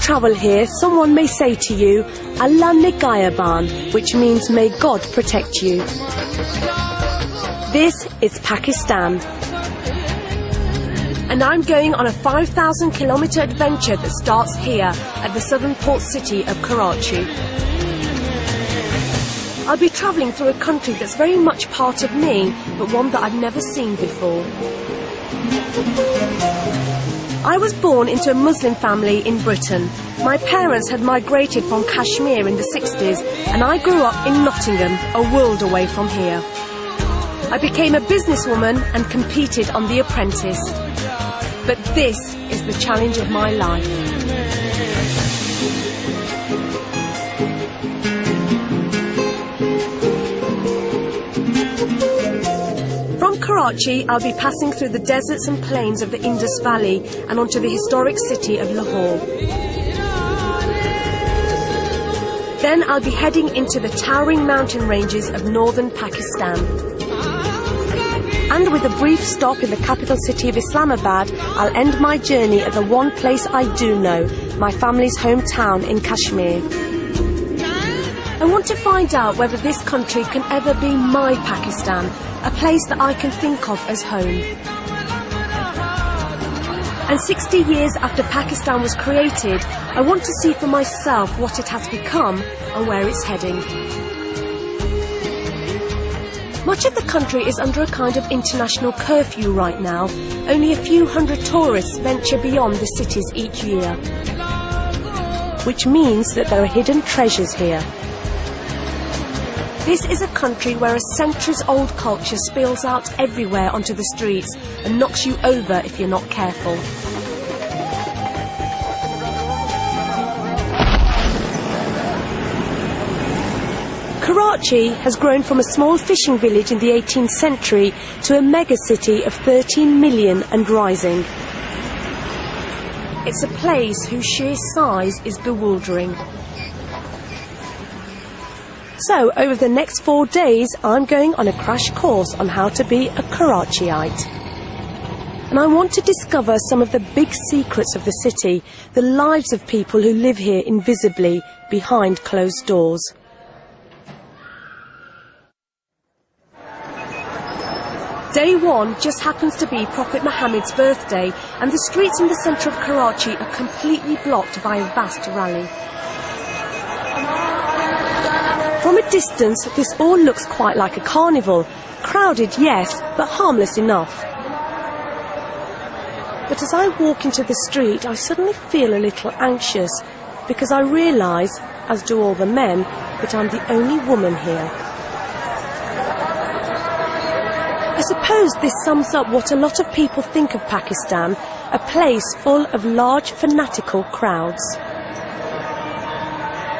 travel here, someone may say to you, Allah Nigayaban, which means may God protect you. This is Pakistan. And I'm going on a 5,000-kilometre adventure that starts here at the southern port city of Karachi. I'll be travelling through a country that's very much part of me, but one that I've never seen before. I was born into a Muslim family in Britain. My parents had migrated from Kashmir in the 60s, and I grew up in Nottingham, a world away from here. I became a businesswoman and competed on The Apprentice. But this is the challenge of my life. From Karachi, I'll be passing through the deserts and plains of the Indus Valley and onto the historic city of Lahore. Then I'll be heading into the towering mountain ranges of northern Pakistan. And with a brief stop in the capital city of Islamabad, I'll end my journey at the one place I do know, my family's hometown in Kashmir. I want to find out whether this country can ever be my Pakistan, a place that I can think of as home. And 60 years after Pakistan was created, I want to see for myself what it has become and where it's heading. Much of the country is under a kind of international curfew right now. Only a few hundred tourists venture beyond the cities each year. Which means that there are hidden treasures here. This is a country where a centuries-old culture spills out everywhere onto the streets and knocks you over if you're not careful. Karachi has grown from a small fishing village in the 18th century to a megacity of 13 million and rising. It's a place whose sheer size is bewildering. So, over the next 4 days, I'm going on a crash course on how to be a Karachiite. And I want to discover some of the big secrets of the city, the lives of people who live here invisibly, behind closed doors. Day one just happens to be Prophet Muhammad's birthday, and the streets in the centre of Karachi are completely blocked by a vast rally. From a distance, this all looks quite like a carnival. Crowded, yes, but harmless enough. But as I walk into the street, I suddenly feel a little anxious, because I realise, as do all the men, that I'm the only woman here. I suppose this sums up what a lot of people think of Pakistan, a place full of large fanatical crowds.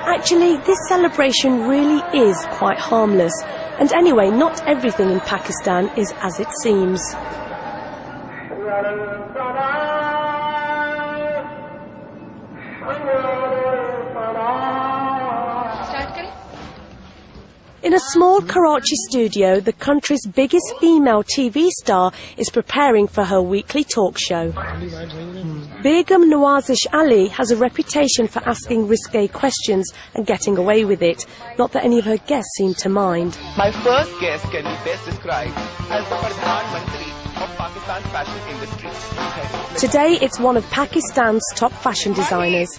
Actually, this celebration really is quite harmless, and anyway, not everything in Pakistan is as it seems. In a small Karachi studio, the country's biggest female TV star is preparing for her weekly talk show. Begum Nawazish Ali has a reputation for asking risque questions and getting away with it. Not that any of her guests seem to mind. My first guest can be best described as the Pradhan Mantri of Pakistan's fashion industry. Today it's one of Pakistan's top fashion designers.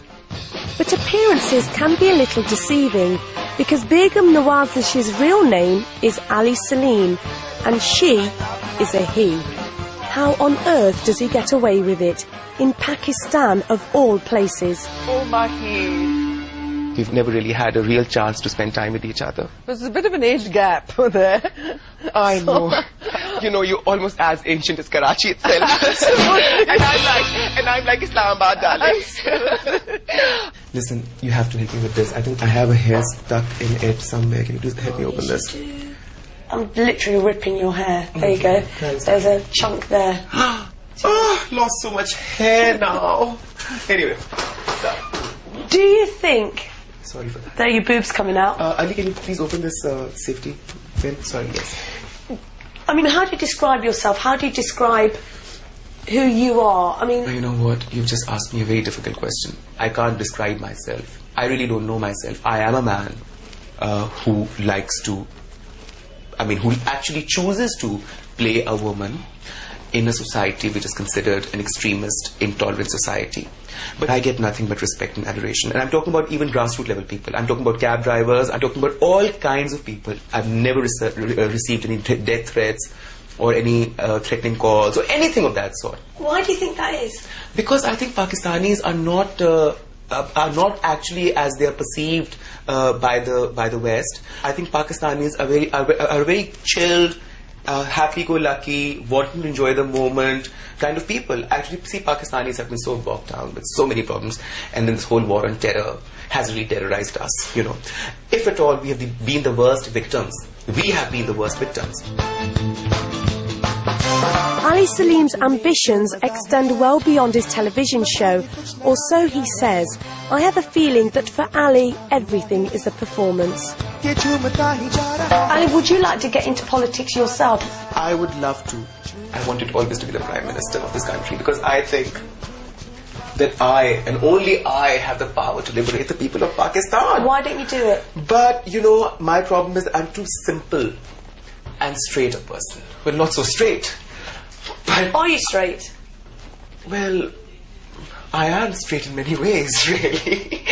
But appearances can be a little deceiving, because Begum Nawazish's real name is Ali Salim, and she is a he. How on earth does he get away with it? In Pakistan, of all places. Oh, Mahi. We've never really had a real chance to spend time with each other. There's a bit of an age gap there. I know. You know, you're almost as ancient as Karachi itself. and I'm like Islamabad, darling. Listen, you have to help me with this. I think I have a hair stuck in it somewhere. Can you just help me open this? I'm literally ripping your hair. There you go. There's a chunk there. Oh, lost so much hair now. Anyway. Do you think... Sorry for that. There are your boobs coming out. Ali, can you please open this safety pin? Sorry, yes. I mean, how do you describe yourself? How do you describe who you are? I mean... You know what? You've just asked me a very difficult question. I can't describe myself. I really don't know myself. I am a man who likes to... who actually chooses to play a woman in a society which is considered an extremist, intolerant society. But I get nothing but respect and adoration. And I'm talking about even grassroots level people. I'm talking about cab drivers. I'm talking about all kinds of people. I've never received any death threats or any threatening calls or anything of that sort. Why do you think that is? Because I think Pakistanis are not actually as they are perceived by the West. I think Pakistanis are very chilled, happy-go-lucky, wanting to enjoy the moment kind of people. Actually, see, Pakistanis have been so bogged down with so many problems, and then this whole war on terror has really terrorized us, you know. If at all we have been the worst victims, we have been the worst victims. Ali Salim's ambitions extend well beyond his television show, or so he says. I have a feeling that for Ali, everything is a performance. Ali, would you like to get into politics yourself? I would love to. I wanted always to be the Prime Minister of this country because I think that I, and only I, have the power to liberate the people of Pakistan. Why don't you do it? But, you know, my problem is that I'm too simple and straight a person. Well, not so straight. But, are you straight? Well, I am straight in many ways, really.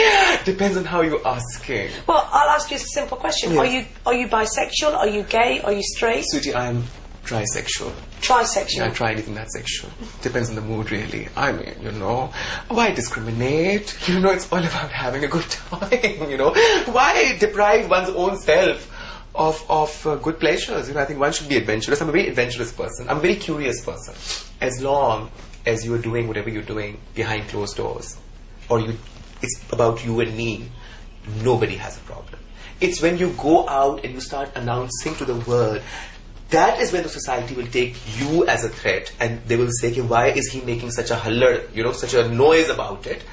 Depends on how you're asking. Well, I'll ask you a simple question. Yes. Are you bisexual? Are you gay? Are you straight? Sweetie, I am trisexual. Trisexual? Yeah, I try anything that's sexual. Depends on the mood, really. I mean, you know, why discriminate? You know, it's all about having a good time, you know. Why deprive one's own self of good pleasures? You know, I think one should be adventurous. I'm a very adventurous person. I'm a very curious person. As long as you're doing whatever you're doing behind closed doors, or it's about you and me, nobody has a problem. It's when you go out and you start announcing to the world, that is when the society will take you as a threat, and they will say, why is he making such a hullad, you know, such a noise about it,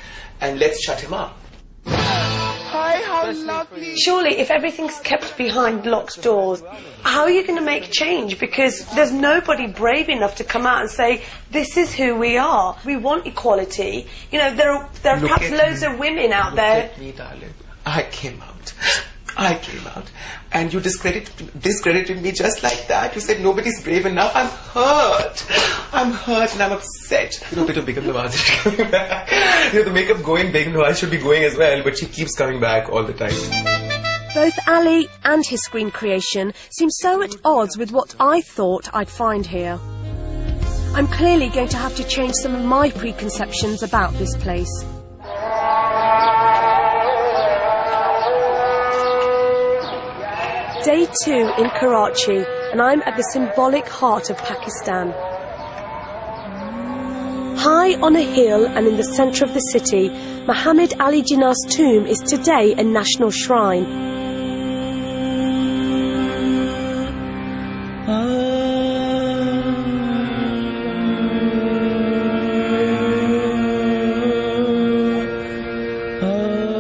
and let's shut him up. Hi, how lovely. Surely, if everything's kept behind locked doors, how are you going to make change? Because there's nobody brave enough to come out and say, this is who we are. We want equality. You know, there are perhaps loads of women out there. Look at me, darling. I came out, and you discredited me just like that. You said nobody's brave enough. I'm hurt and I'm upset. You know, bit of Begum Nawaz is coming back. You know, the makeup going, Begum Nawaz should be going as well, but she keeps coming back all the time. Both Ali and his screen creation seem so at odds with what I thought I'd find here. I'm clearly going to have to change some of my preconceptions about this place. Day 2 in Karachi, and I'm at the symbolic heart of Pakistan. High on a hill and in the centre of the city, Muhammad Ali Jinnah's tomb is today a national shrine.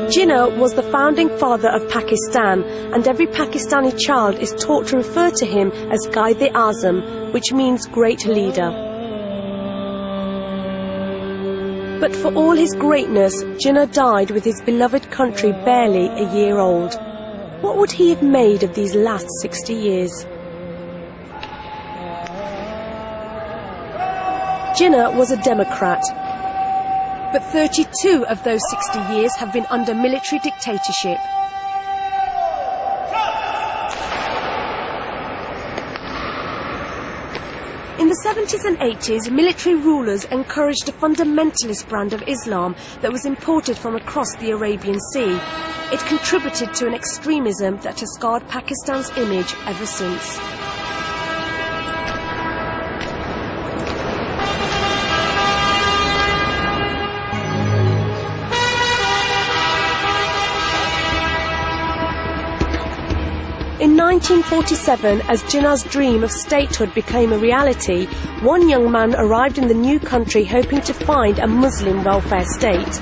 Jinnah was the founding father of Pakistan, and every Pakistani child is taught to refer to him as Qaid-e-Azam, which means great leader. But for all his greatness, Jinnah died with his beloved country barely a year old. What would he have made of these last 60 years? Jinnah was a Democrat, but 32 of those 60 years have been under military dictatorship. In the 70s and 80s, military rulers encouraged a fundamentalist brand of Islam that was imported from across the Arabian Sea. It contributed to an extremism that has scarred Pakistan's image ever since. In 1947, as Jinnah's dream of statehood became a reality, one young man arrived in the new country hoping to find a Muslim welfare state.